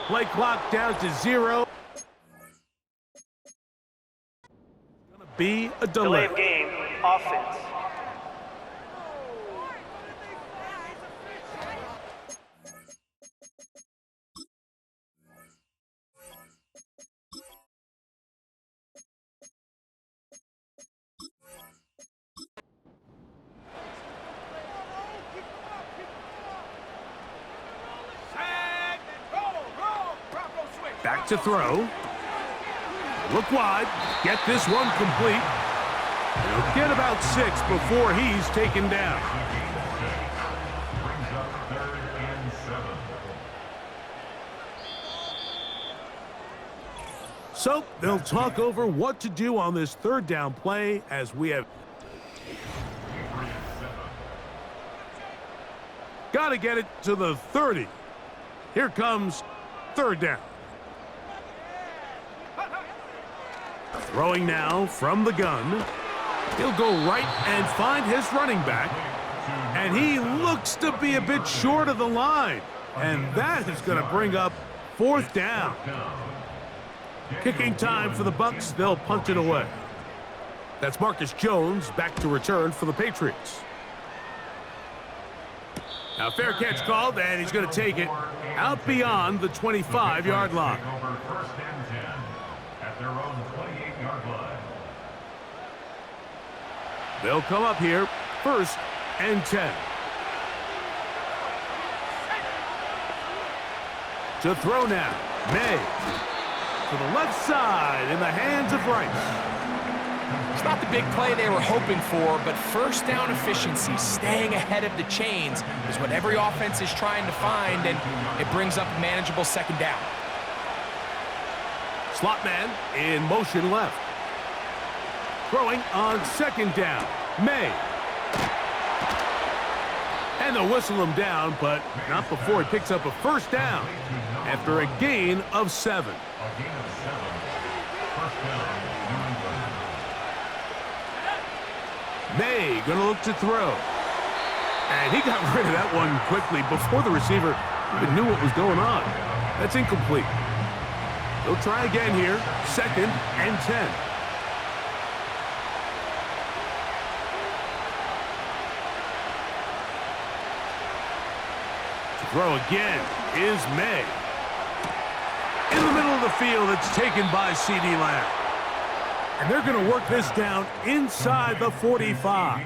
Play clock down to 0. Gonna be a delay. Delay of game, offense. Back to throw. Look wide. Get this one complete. He'll get about 6 before he's taken down. So they'll talk over what to do on this third down play as we have got to get it to the 30. Here comes third down. Throwing now from the gun. He'll go right and find his running back. And he looks to be a bit short of the line. And that is going to bring up fourth down. Kicking time for the Bucs. They'll punt it away. That's Marcus Jones back to return for the Patriots. Now fair catch called, and he's going to take it out beyond the 25-yard line. They'll come up here, 1st and 10. To throw now, May. To the left side in the hands of Rice. It's not the big play they were hoping for, but first down efficiency, staying ahead of the chains, is what every offense is trying to find, and it brings up a manageable second down. Slot man in motion left. Throwing on second down, May. And they'll whistle him down, but not before he picks up a first down after a gain of 7. May gonna look to throw. And he got rid of that one quickly before the receiver even knew what was going on. That's incomplete. They'll try again here, 2nd and 10. To throw again is May. In the middle of the field, it's taken by C.D. Lamb. And they're going to work this down inside the 45.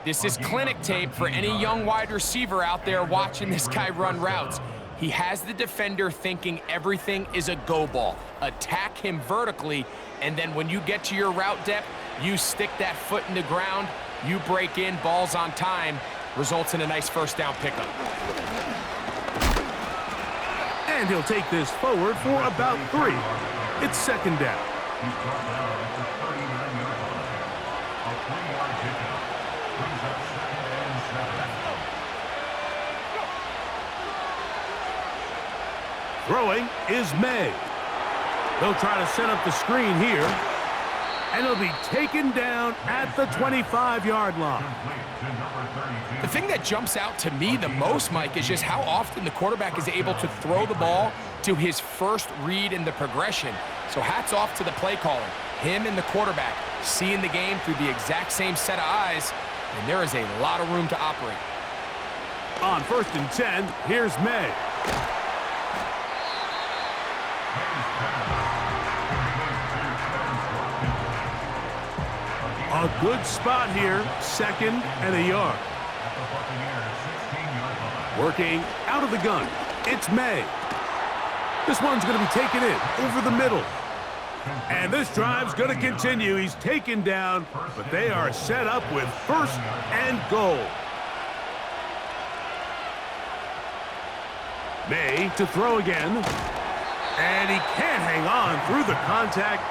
This is clinic tape for any young wide receiver out there watching this guy run routes. He has the defender thinking everything is a go ball. Attack him vertically, and then when you get to your route depth, you stick that foot in the ground, you break in, balls on time, results in a nice first down pickup. And he'll take this forward for about 3. It's second down. He's brought down at the 39-yard line. A 3-yard pickup brings up 2nd and 7. Throwing is May. They'll try to set up the screen here. And he'll be taken down at the 25-yard line. The thing that jumps out to me the most, Mike, is just how often the quarterback is able to throw the ball to his first read in the progression. So hats off to the play caller. Him and the quarterback seeing the game through the exact same set of eyes, and there is a lot of room to operate. On 1st and 10, here's May. A good spot here, 2nd and a yard. Working out of the gun, it's May. This one's going to be taken in over the middle. And this drive's going to continue. He's taken down, but they are set up with 1st and goal. May to throw again. And he can't hang on through the contact.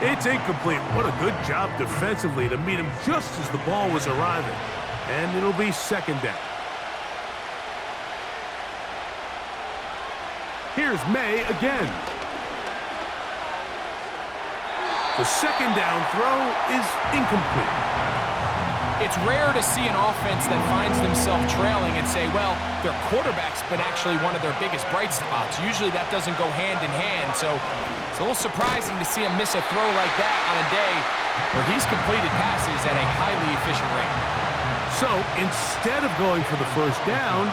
It's incomplete. What a good job defensively to meet him just as the ball was arriving. And it'll be second down. Here's May again. The second down throw is incomplete. It's rare to see an offense that finds themselves trailing and say, well, their quarterback's been actually one of their biggest bright spots. Usually that doesn't go hand in hand, so it's a little surprising to see him miss a throw like that on a day where he's completed passes at a highly efficient rate. So instead of going for the first down,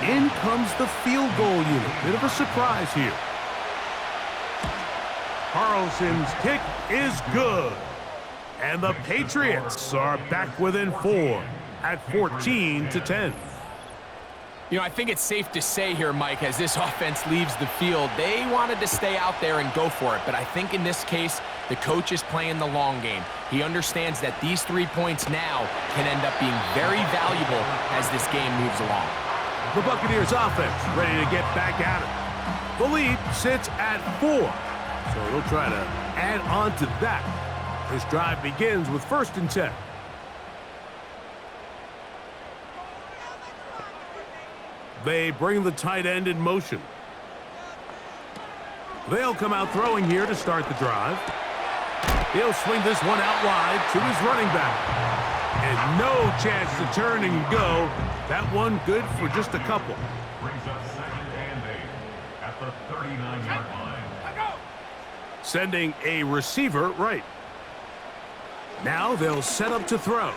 in comes the field goal unit. Bit of a surprise here. Carlson's kick is good. And the Patriots are back within 4 at 14-10. You know, I think it's safe to say here, Mike, as this offense leaves the field, they wanted to stay out there and go for it. But I think in this case, the coach is playing the long game. He understands that these 3 points now can end up being very valuable as this game moves along. The Buccaneers offense ready to get back at it. The lead sits at 4, so they'll try to add on to that. This drive begins with 1st and 10. They bring the tight end in motion. They'll come out throwing here to start the drive. He'll swing this one out wide to his running back. And no chance to turn and go. That one good for just a couple. Brings up 2nd and 8 at the 39-yard line. Sending a receiver right. Now they'll set up to throw.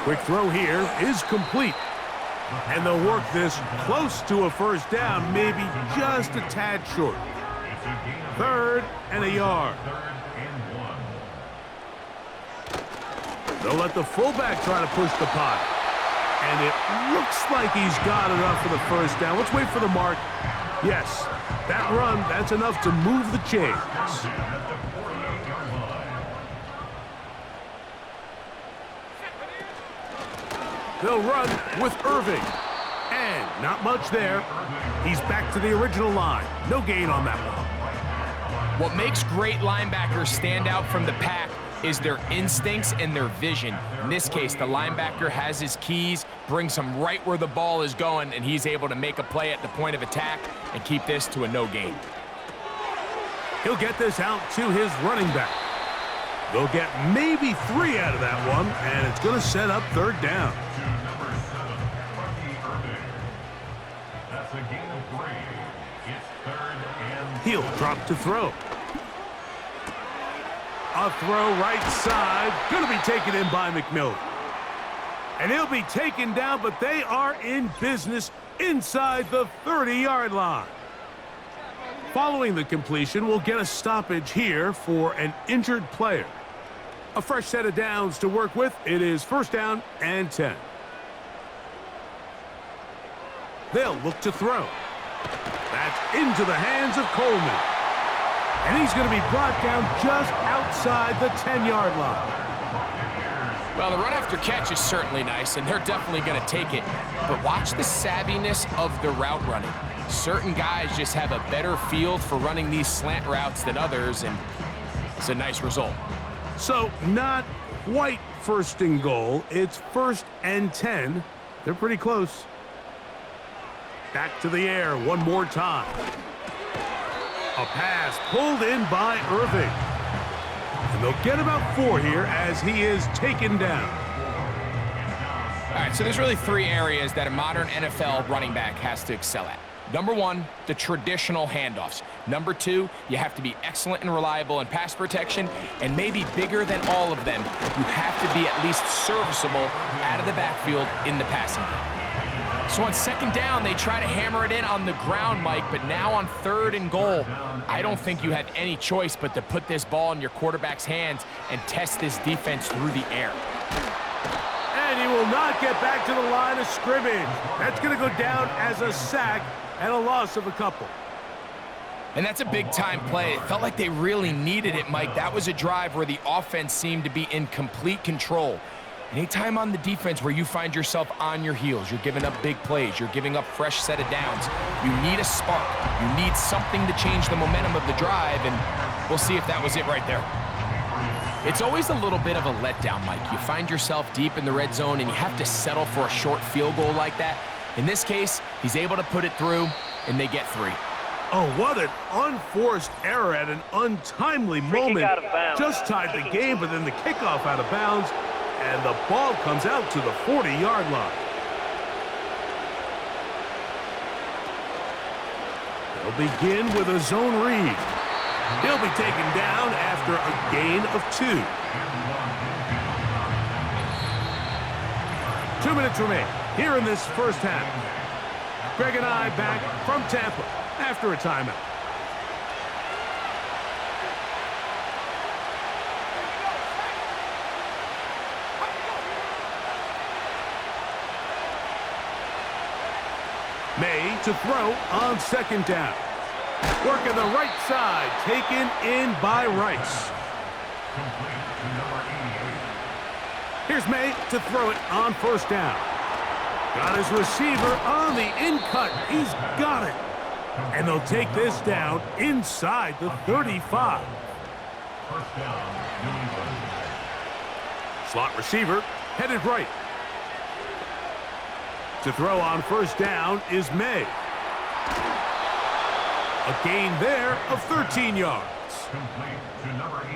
Quick throw here is complete. And they'll work this close to a first down, maybe just a tad short. 3rd and a yard. 3rd and 1. They'll let the fullback try to push the pot. And it looks like he's got enough for the first down. Let's wait for the mark. Yes, that run, that's enough to move the chains. They'll run with Irving. And not much there. He's back to the original line. No gain on that one. What makes great linebackers stand out from the pack is their instincts and their vision. In this case, the linebacker has his keys, brings him right where the ball is going, and he's able to make a play at the point of attack and keep this to a no gain. He'll get this out to his running back. They'll get maybe 3 out of that one, and it's going to set up 3rd down. He'll drop to throw. A throw right side. Going to be taken in by McMillan. And he'll be taken down, but they are in business inside the 30-yard line. Following the completion, we'll get a stoppage here for an injured player. A fresh set of downs to work with. It is 1st down and 10. They'll look to throw. That's into the hands of Coleman. And he's going to be brought down just outside the 10-yard line. Well, the run after catch is certainly nice, and they're definitely going to take it. But watch the savviness of the route running. Certain guys just have a better feel for running these slant routes than others, and it's a nice result. So not quite 1st and goal. It's 1st and 10. They're pretty close. Back to the air one more time. A pass pulled in by Irving. And they'll get about 4 here as he is taken down. All right, so there's really 3 areas that a modern NFL running back has to excel at. Number 1, the traditional handoffs. Number 2, you have to be excellent and reliable in pass protection. And maybe bigger than all of them, you have to be at least serviceable out of the backfield in the passing game. So on 2nd down, they try to hammer it in on the ground, Mike, but now on 3rd and goal, I don't think you have any choice but to put this ball in your quarterback's hands and test this defense through the air. And he will not get back to the line of scrimmage. That's going to go down as a sack and a loss of a couple. And that's a big-time play. It felt like they really needed it, Mike. That was a drive where the offense seemed to be in complete control. Anytime on the defense where you find yourself on your heels, you're giving up big plays, you're giving up fresh set of downs, you need a spark. You need something to change the momentum of the drive, and we'll see if that was it right there. It's always a little bit of a letdown, Mike. You find yourself deep in the red zone, and you have to settle for a short field goal like that. In this case, he's able to put it through, and they get 3. Oh, what an unforced error at an untimely moment. Out of bounds. Just tied the game, but then the kickoff out of bounds. and the ball comes out to the 40-yard line. They'll begin with a zone read. He'll be taken down after a gain of 2. 2 minutes remain here in this first half. Greg and I back from Tampa after a timeout. May to throw on second down. Working the right side, taken in by Rice. Here's May to throw it on first down. Got his receiver on the in-cut. He's got it. And they'll take this down inside the 35. Slot receiver headed right. To throw on first down is May. A gain there of 13 yards.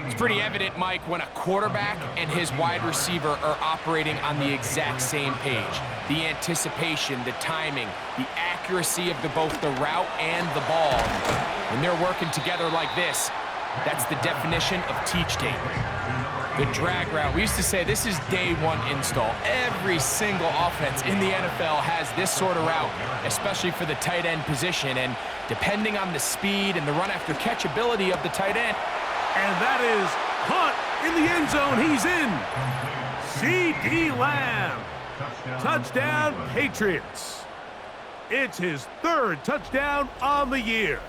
It's pretty evident, Mike, when a quarterback and his wide receiver are operating on the exact same page. The anticipation, the timing, the accuracy of both the route and the ball. When they're working together like this, that's the definition of teach tape. The drag route, we used to say this is day one install. Every single offense in the NFL has this sort of route, especially for the tight end position. And depending on the speed and the run after catch ability of the tight end. And that is caught in the end zone. He's in. C.D. Lamb. Touchdown, Patriots. It's his 3rd touchdown on the year.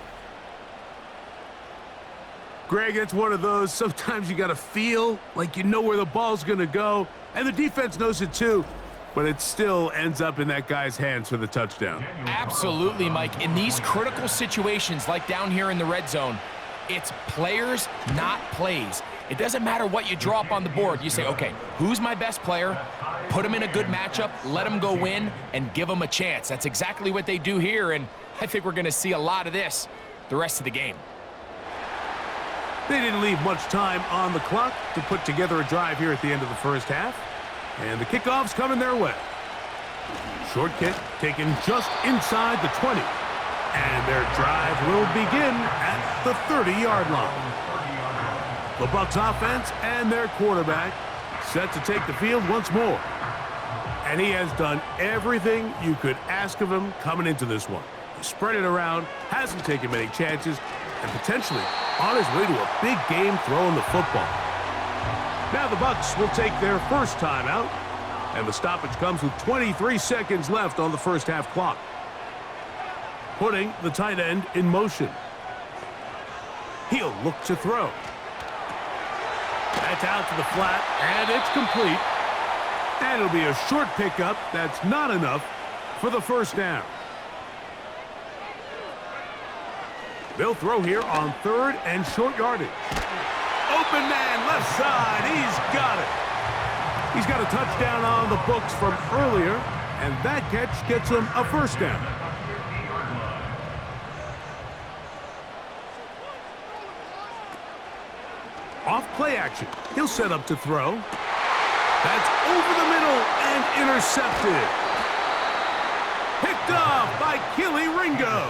Greg, it's one of those, sometimes you got to feel like you know where the ball's going to go, and the defense knows it too, but it still ends up in that guy's hands for the touchdown. Absolutely, Mike. In these critical situations, like down here in the red zone, it's players, not plays. It doesn't matter what you draw up on the board. You say, okay, who's my best player? Put him in a good matchup, let him go win, and give him a chance. That's exactly what they do here, and I think we're going to see a lot of this the rest of the game. They didn't leave much time on the clock to put together a drive here at the end of the first half. And the kickoff's coming their way. Short kick taken just inside the 20. And their drive will begin at the 30-yard line. The Bucs offense and their quarterback set to take the field once more. And he has done everything you could ask of him coming into this one. He spread it around, hasn't taken many chances, and potentially on his way to a big game throwing the football. Now the Bucs will take their first timeout, and the stoppage comes with 23 seconds left on the first half clock. Putting the tight end in motion. He'll look to throw. That's out to the flat, and it's complete. And it'll be a short pickup that's not enough for the first down. They'll throw here on 3rd and short yardage. Open man, left side. He's got it. He's got a touchdown on the books from earlier, and that catch gets him a first down. Off play action. He'll set up to throw. That's over the middle and intercepted. Picked off by Keely Ringo.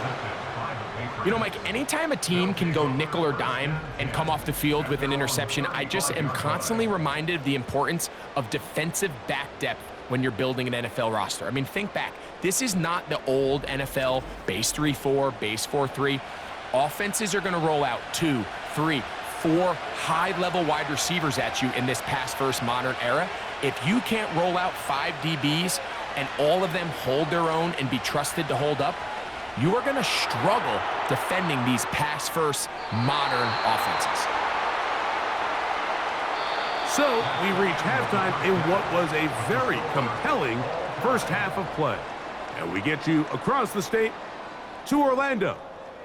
You know, Mike, anytime a team can go nickel or dime and come off the field with an interception, I just am constantly reminded of the importance of defensive back depth when you're building an NFL roster. I mean, think back. This is not the old NFL base 3-4, base 4-3. Offenses are going to roll out 2, 3, 4 high-level wide receivers at you in this pass-first modern era. If you can't roll out 5 DBs and all of them hold their own and be trusted to hold up, you are going to struggle defending these pass-first modern offenses. So we reach halftime in what was a very compelling first half of play. And we get you across the state to Orlando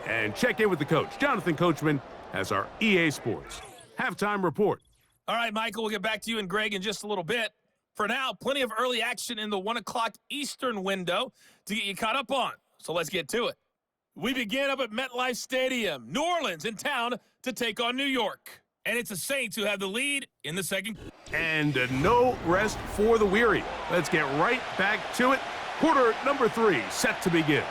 and check in with the coach. Jonathan Coachman has our EA Sports halftime report. All right, Michael, we'll get back to you and Greg in just a little bit. For now, plenty of early action in the 1 o'clock Eastern window to get you caught up on. So let's get to it. We begin up at MetLife Stadium. New Orleans in town to take on New York. And it's the Saints who have the lead in the second. And no rest for the weary. Let's get right back to it. Quarter number 3 set to begin.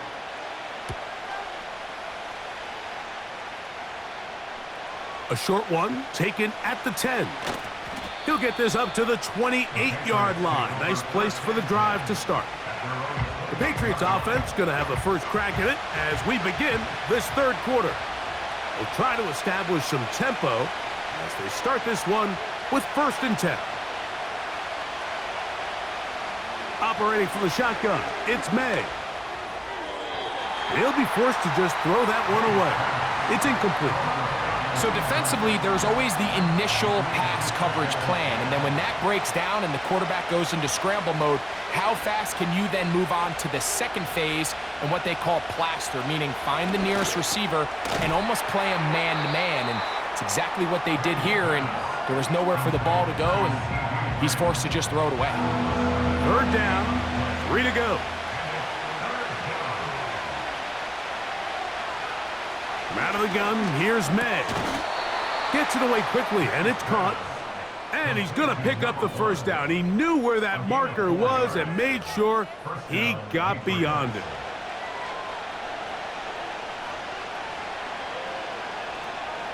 A short one taken at the 10. He'll get this up to the 28-yard line. Nice place for the drive to start. The Patriots offense going to have the first crack at it as we begin this third quarter. They'll try to establish some tempo as they start this one with 1st and 10. Operating from the shotgun, it's May. He'll be forced to just throw that one away. It's incomplete. So defensively, there's always the initial pass coverage plan, and then when that breaks down and the quarterback goes into scramble mode, how fast can you then move on to the second phase and what they call plaster, meaning find the nearest receiver and almost play him man-to-man, and it's exactly what they did here, and there was nowhere for the ball to go, and he's forced to just throw it away. 3rd down, 3 to go. From out of the gun, here's May. Gets it away quickly, and it's caught. And he's going to pick up the first down. He knew where that marker was and made sure he got beyond it.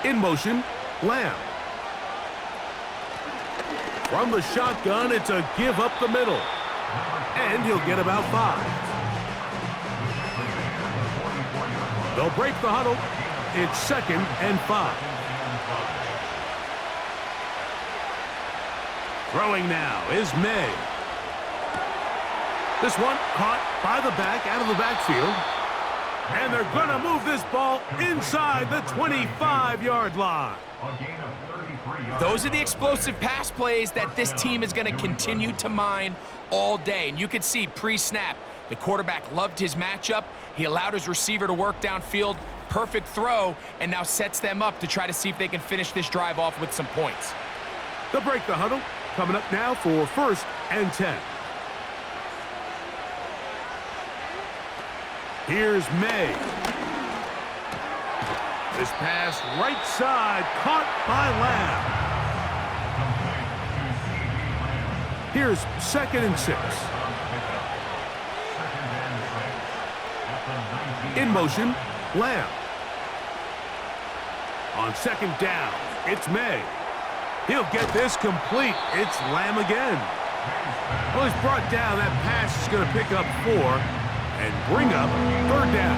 In motion, Lamb. From the shotgun, it's a give up the middle. And he'll get about 5. They'll break the huddle. It's 2nd and 5. Throwing now is May. This one caught by the back out of the backfield. And they're going to move this ball inside the 25-yard line. Those are the explosive pass plays that this team is going to continue to mine all day. And you can see pre-snap, the quarterback loved his matchup. He allowed his receiver to work downfield. Perfect throw, and now sets them up to try to see if they can finish this drive off with some points. They'll break the huddle. Coming up now for 1st and 10. Here's May. This pass right side caught by Lamb. Here's 2nd and 6. In motion, Lamb. On 2nd down, it's May. He'll get this complete. It's Lamb again. Well, he's brought down. That pass is going to pick up 4 and bring up 3rd down.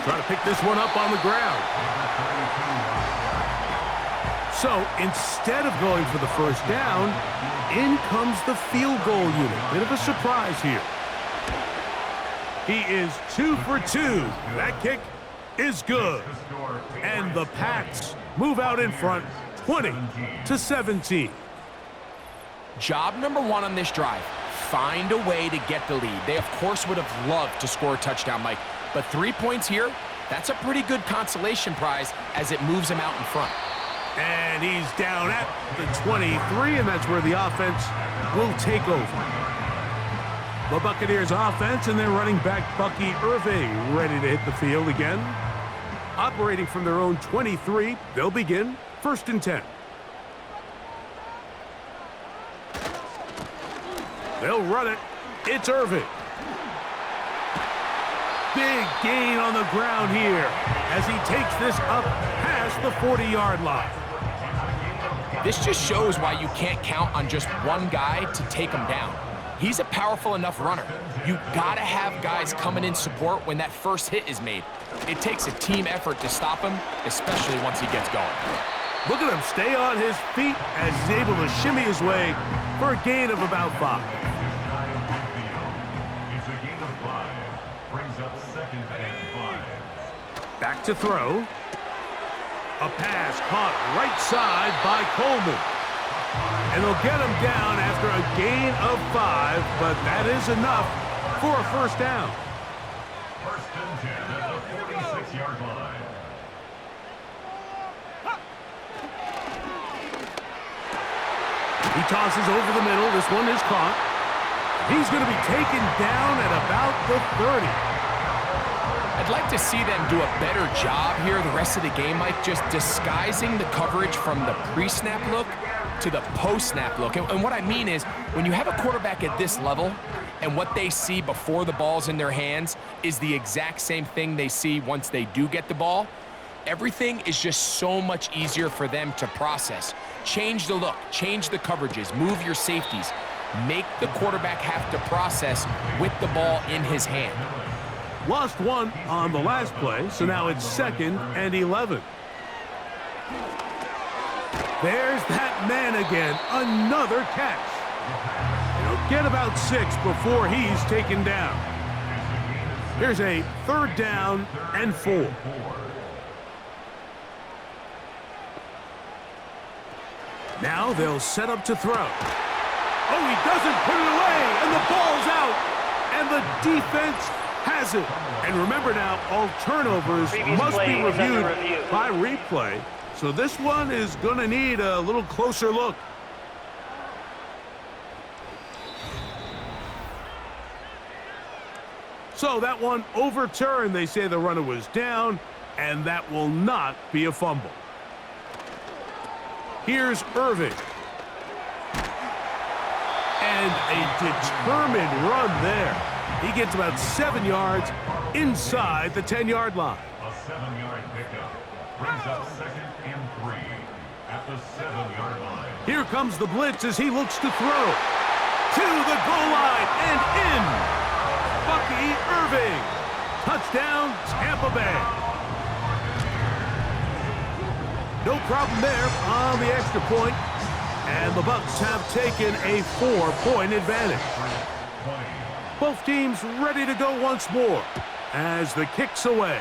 Trying to pick this one up on the ground. So instead of going for the first down, in comes the field goal unit. Bit of a surprise here. He is 2 for 2. That kick is good. And the Pats move out in front 20-17. Job number 1 on this drive, find a way to get the lead. They, of course, would have loved to score a touchdown, Mike. But 3 points here, that's a pretty good consolation prize as it moves him out in front. And he's down at the 23, and that's where the offense will take over. The Buccaneers offense and their running back Bucky Irving ready to hit the field again. Operating from their own 23, they'll begin 1st and 10. They'll run it. It's Irving. Big gain on the ground here as he takes this up past the 40-yard line. This just shows why you can't count on just one guy to take him down. He's a powerful enough runner. You gotta have guys coming in support when that first hit is made. It takes a team effort to stop him, especially once he gets going. Look at him stay on his feet as he's able to shimmy his way for a gain of about 5. It's a gain of 5. Brings up 2nd and 5. Back to throw. A pass caught right side by Coleman. And they'll get him down after a gain of 5, but that is enough for a first down. 1st and 10 at the 46-yard line. He tosses over the middle. This one is caught. He's going to be taken down at about the 30. I I'd like to see them do a better job here the rest of the game, Mike, just disguising the coverage from the pre-snap look to the post-snap look. And what I mean is, when you have a quarterback at this level and what they see before the ball's in their hands is the exact same thing they see once they do get the ball, everything is just so much easier for them to process. Change the look, change the coverages, move your safeties. Make the quarterback have to process with the ball in his hand. Lost one on the last play, so now it's 2nd and 11. There's that man again, another catch. He'll get about 6 before he's taken down. Here's a 3rd down and 4. Now they'll set up to throw. Oh, he doesn't put it away, and the ball's out, and the defense has it. And remember now, all turnovers must be reviewed by replay, so this one is going to need a little closer look. So that one overturned. They say the runner was down, and that will not be a fumble. Here's Irving. And a determined run there. He gets about 7 yards inside the 10-yard line. A 7-yard pickup brings up 2nd and 3 at the 7-yard line. Here comes the blitz as he looks to throw. To the goal line and in. Bucky Irving. Touchdown, Tampa Bay. No problem there on the extra point, and the Bucs have taken a 4-point advantage. Both teams ready to go once more as the kick's away.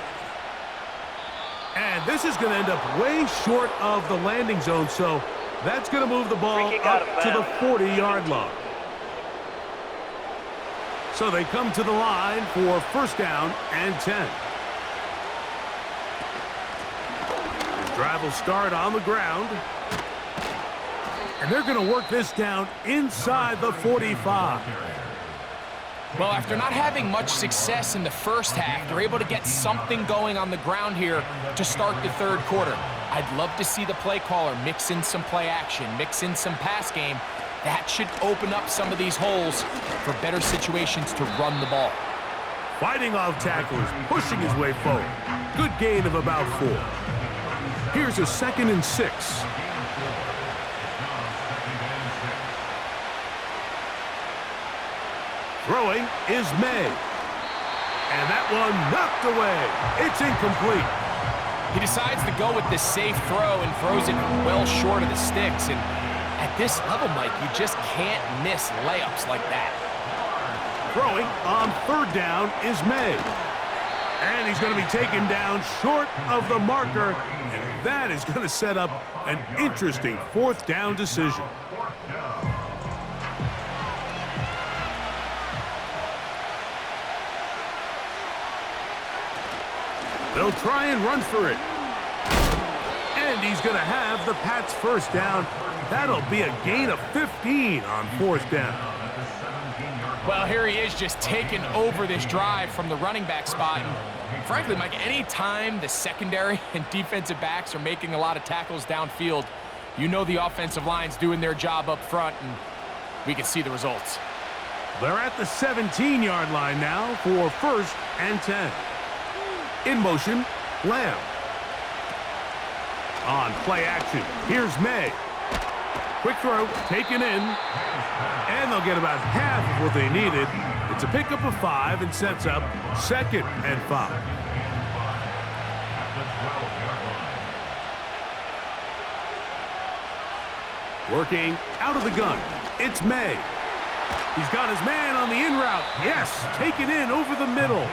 And this is going to end up way short of the landing zone, so that's going to move the ball up to the 40-yard line. So they come to the line for 1st down and 10. Drive will start on the ground. And they're going to work this down inside the 45. Well, after not having much success in the first half, they're able to get something going on the ground here to start the 3rd quarter. I'd love to see the play caller mix in some play action, mix in some pass game. That should open up some of these holes for better situations to run the ball. Fighting off tacklers, pushing his way forward. Good gain of about 4. Here's a 2nd and 6. Throwing is May. And that one knocked away. It's incomplete. He decides to go with the safe throw and throws it well short of the sticks. And at this level, Mike, you just can't miss layups like that. Throwing on 3rd down is May. And he's going to be taken down short of the marker. And that is going to set up an interesting 4th down decision. They'll try and run for it. And he's going to have the Pats' 1st down. That'll be a gain of 15 on 4th down. Well, here he is just taking over this drive from the running back spot. And frankly, Mike, any time the secondary and defensive backs are making a lot of tackles downfield, you know the offensive line's doing their job up front, and we can see the results. They're at the 17-yard line now for 1st and 10. In motion, Lamb. On play action, here's May. Quick throw, taken in, and they'll get about half of what they needed. It's a pickup of 5 and sets up 2nd and 5. Working out of the gun, it's May. He's got his man on the in route. Yes, taken in over the middle.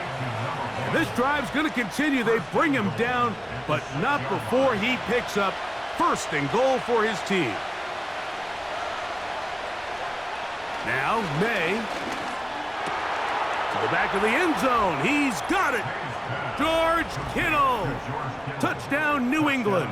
And this drive's going to continue. They bring him down, but not before he picks up 1st and goal for his team. Now, May. To the back of the end zone. He's got it. George Kittle. Touchdown, New England.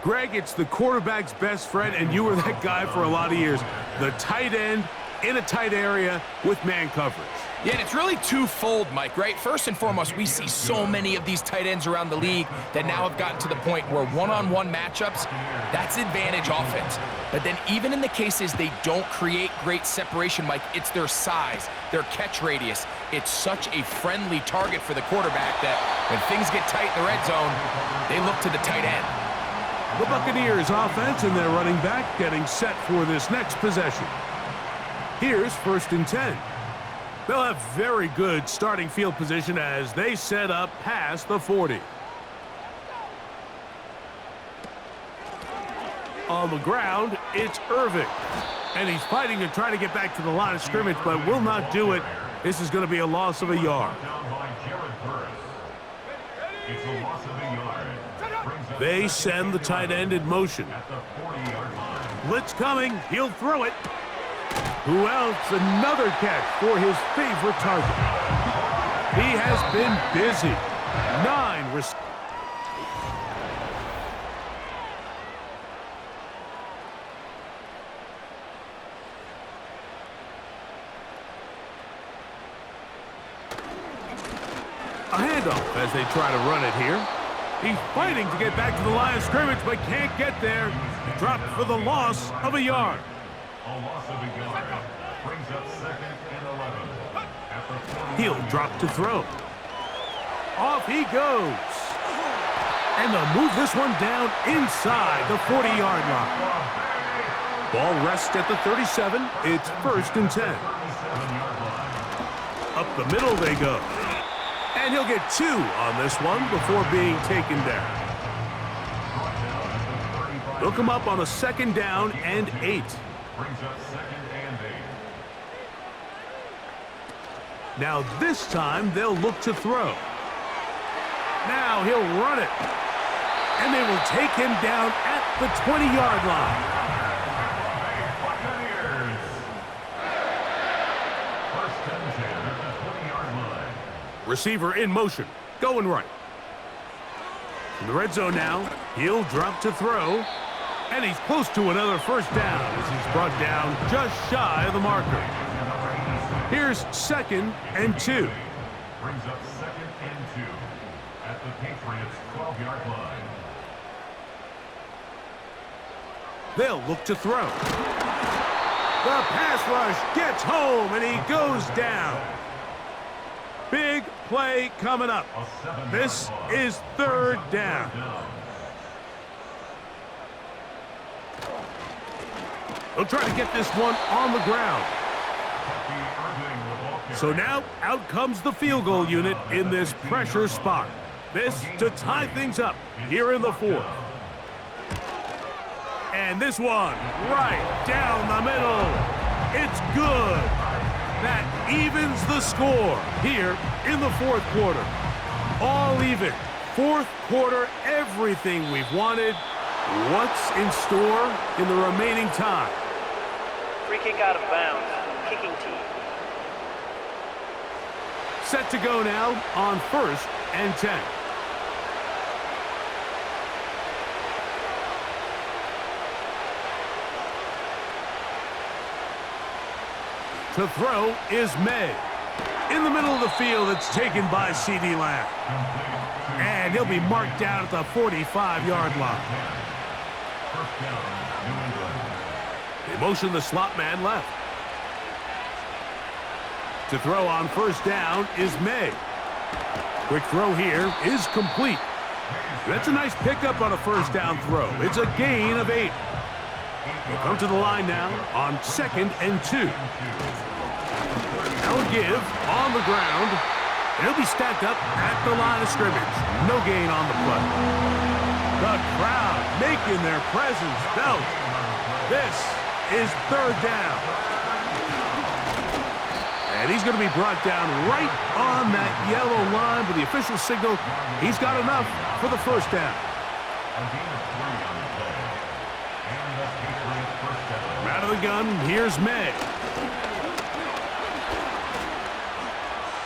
Greg, it's the quarterback's best friend, and you were that guy for a lot of years. The tight end in a tight area with man coverage. Yeah, and it's really twofold, Mike, right? First and foremost, we see so many of these tight ends around the league that now have gotten to the point where one-on-one matchups, that's advantage offense. But then even in the cases they don't create great separation, Mike, it's their size, their catch radius. It's such a friendly target for the quarterback that when things get tight in the red zone, they look to the tight end. The Buccaneers offense and their running back getting set for this next possession. Here's 1st and 10. They'll have very good starting field position as they set up past the 40. On the ground, it's Irving. And he's fighting to try to get back to the line of scrimmage, but will not do it. This is going to be a loss of a yard. They send the tight end in motion. Blitz coming. He'll throw it. Who else? Another catch for his favorite target. He has been busy. 9 receivers. A handoff as they try to run it here. He's fighting to get back to the line of scrimmage, but can't get there. Dropped for the loss of a yard. A loss of a yard brings up 2nd and 11. He'll drop to throw. Off he goes. And they'll move this one down inside the 40-yard line. Ball rests at the 37. It's 1st and 10. Up the middle they go. And he'll get 2 on this one before being taken down. They'll come up on a 2nd down and 8. Brings up 2nd and 8. Now this time they'll look to throw. Now he'll run it. And they will take him down at the 20-yard line. Buccaneers. 1st and 10 at the 20-yard line. Receiver in motion, going right. In the red zone now, he'll drop to throw. And he's close to another 1st down as he's brought down just shy of the marker. Here's 2nd and 2. Brings up 2nd and 2 at the Patriots' 12-yard line. They'll look to throw. The pass rush gets home and he goes down. Big play coming up. This is 3rd down. They'll try to get this one on the ground. So now out comes the field goal unit in this pressure spot. This to tie things up here in the 4th. And this one right down the middle. It's good. That evens the score here in the 4th quarter. All even. 4th quarter, everything we've wanted. What's in store in the remaining time? Free kick out of bounds. Kicking team. Set to go now on 1st and 10. To throw is May. In the middle of the field, it's taken by C.D. Lamb. And he'll be marked down at the 45-yard line. They motion the slot man left. To throw on 1st down is May. Quick throw here is complete. That's a nice pickup on a 1st down throw. It's a gain of 8. He'll come to the line now on 2nd and 2. They'll give on the ground. And he'll be stacked up at the line of scrimmage. No gain on the play. The crowd making their presence felt. This is 3rd down. And he's going to be brought down right on that yellow line with the official signal. He's got enough for the 1st down. From out of the gun, here's May.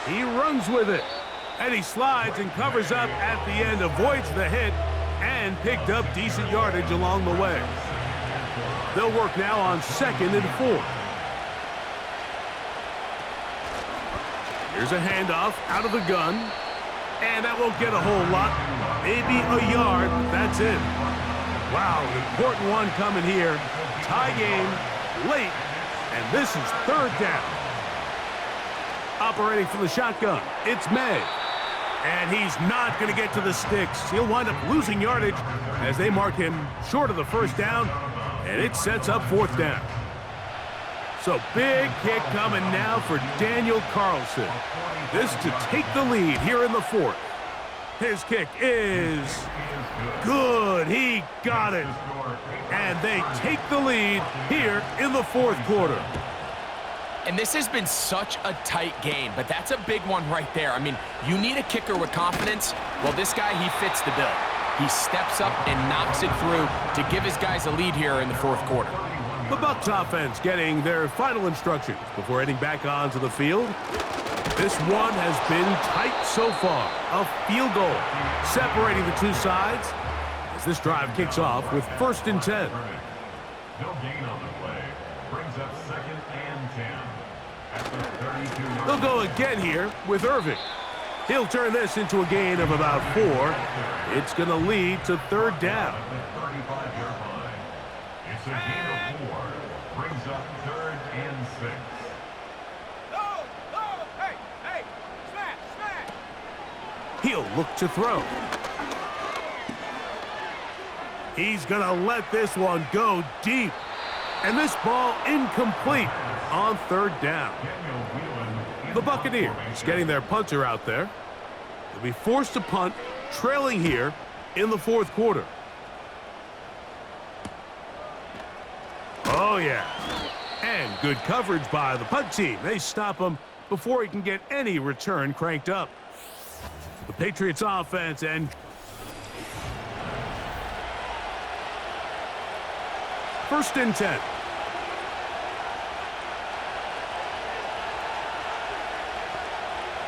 He runs with it. And he slides and covers up at the end, avoids the hit, and picked up decent yardage along the way. They'll work now on 2nd and 4. Here's a handoff out of the gun. And that won't get a whole lot. Maybe a yard, but that's it. Wow, an important one coming here. Tie game, late, and this is third down. Operating from the shotgun, it's May. And he's not going to get to the sticks. He'll wind up losing yardage as they mark him short of the first down, and it sets up fourth down. So big kick coming now for Daniel Carlson. This to take the lead here in the fourth. His kick is good. He got it. And they take the lead here in the fourth quarter. And this has been such a tight game, but that's a big one right there. I mean, you need a kicker with confidence. Well, this guy, he fits the bill. He steps up and knocks it through to give his guys a lead here in the fourth quarter. The Bucs offense getting their final instructions before heading back onto the field. This one has been tight so far. A field goal separating the two sides as this drive kicks off with 1st and 10. No gain on the play. Brings up 2nd and 10. At the 32. They'll go again here with Irving. He'll turn this into a gain of about 4. It's going to lead to third down. At the 35-yard line. It's a gain of 4. Brings up 3rd and 6. He'll look to throw. He's going to let this one go deep. And this ball incomplete on third down. The Buccaneers getting their punter out there. They'll be forced to punt, trailing here in the fourth quarter. Oh, yeah. And good coverage by the punt team. They stop him before he can get any return cranked up. The Patriots offense and 1st and 10.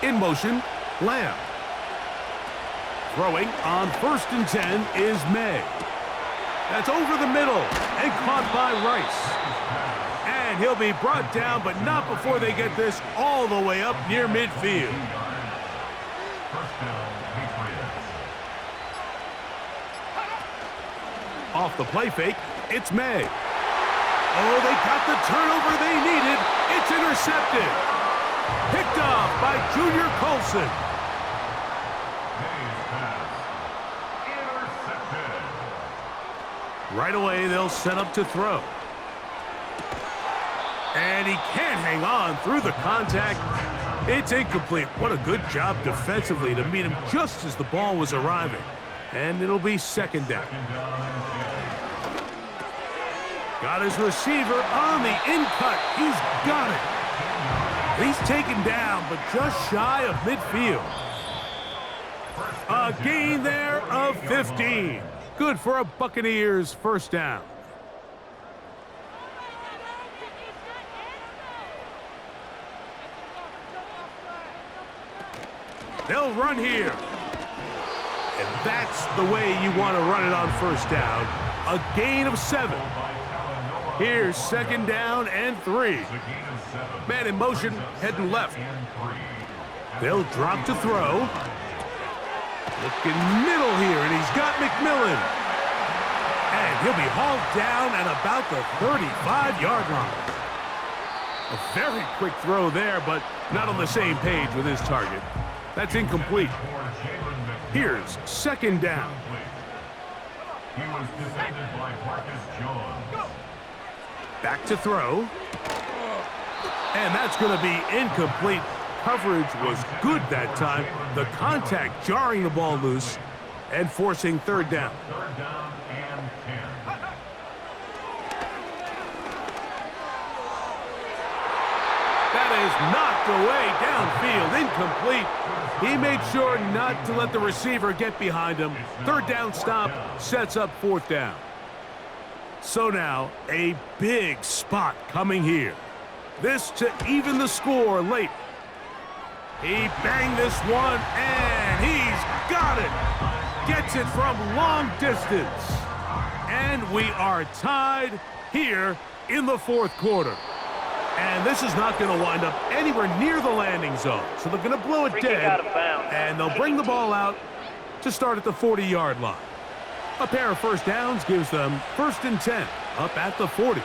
In motion, Lamb. Throwing on 1st and 10 is May. That's over the middle and caught by Rice. And he'll be brought down, but not before they get this all the way up near midfield. Off the play fake, it's May. Oh, they got the turnover they needed. It's intercepted. Picked off by Junior Colson. Right away, they'll set up to throw. And he can't hang on through the contact. It's incomplete. What a good job defensively to meet him just as the ball was arriving. And it'll be 2nd down. Got his receiver on the in-cut. He's got it. He's taken down, but just shy of midfield. A gain there of 15. Good for a Buccaneers first down. They'll run here. And that's the way you want to run it on first down. A gain of 7. Here's 2nd down and 3. Man in motion, heading left. They'll drop to throw. Looking middle here, and he's got McMillan. And he'll be hauled down at about the 35-yard line. A very quick throw there, but not on the same page with his target. That's incomplete. Here's 2nd down. He was defended by Marcus Jones. Back to throw. And that's going to be incomplete. Coverage was good that time. The contact jarring the ball loose and forcing third down. 3rd down and 10. That is knocked away downfield, incomplete. He made sure not to let the receiver get behind him. Third down stop sets up 4th down. So now a big spot coming here. This to even the score late. He banged this one, and he's got it. Gets it from long distance. And we are tied here in the fourth quarter. And this is not going to wind up anywhere near the landing zone. So they're going to blow it Free kick dead. out of bounds. And they'll bring the ball out to start at the 40-yard line. A pair of first downs gives them 1st and 10 up at the 40.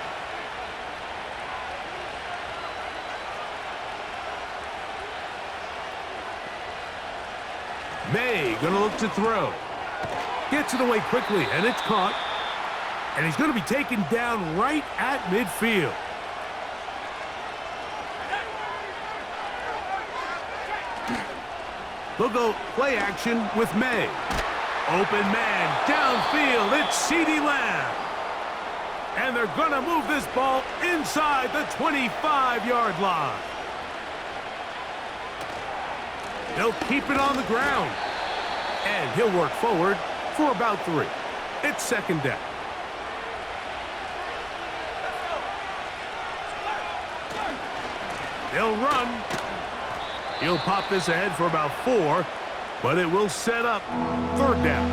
May going to look to throw. Gets it away quickly, and it's caught. And he's going to be taken down right at midfield. They'll go play action with May. Open man, downfield, it's CeeDee Lamb. And they're going to move this ball inside the 25-yard line. They'll keep it on the ground. And he'll work forward for about 3. It's 2nd down. They'll run. He'll pop this ahead for about 4, but it will set up 3rd down.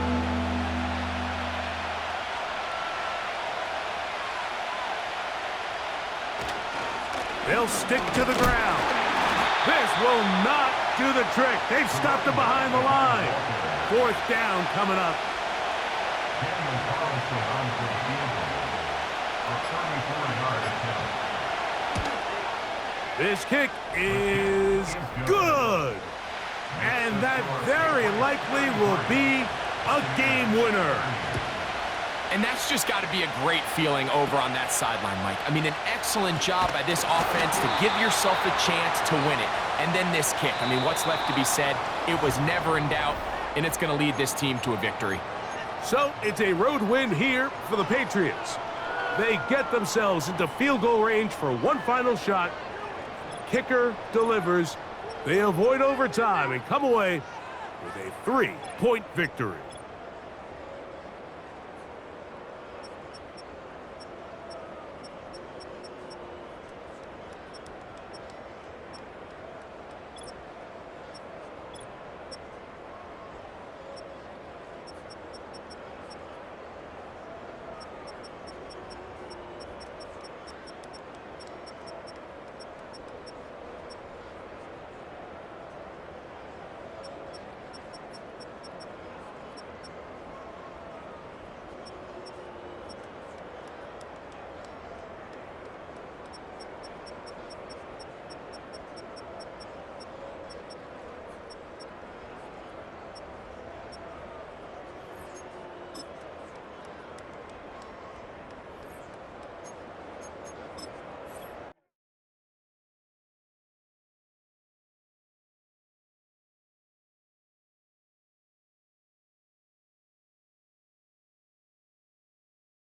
They'll stick to the ground. This will not do the trick. They've stopped it behind the line. 4th down coming up. This kick is good. And that very likely will be a game winner. And that's just got to be a great feeling over on that sideline, Mike. I mean, an excellent job by this offense to give yourself a chance to win it. And then this kick. I mean, what's left to be said? It was never in doubt, and it's going to lead this team to a victory. So it's a road win here for the Patriots. They get themselves into field goal range for one final shot. Kicker delivers. They avoid overtime and come away with a 3-point victory.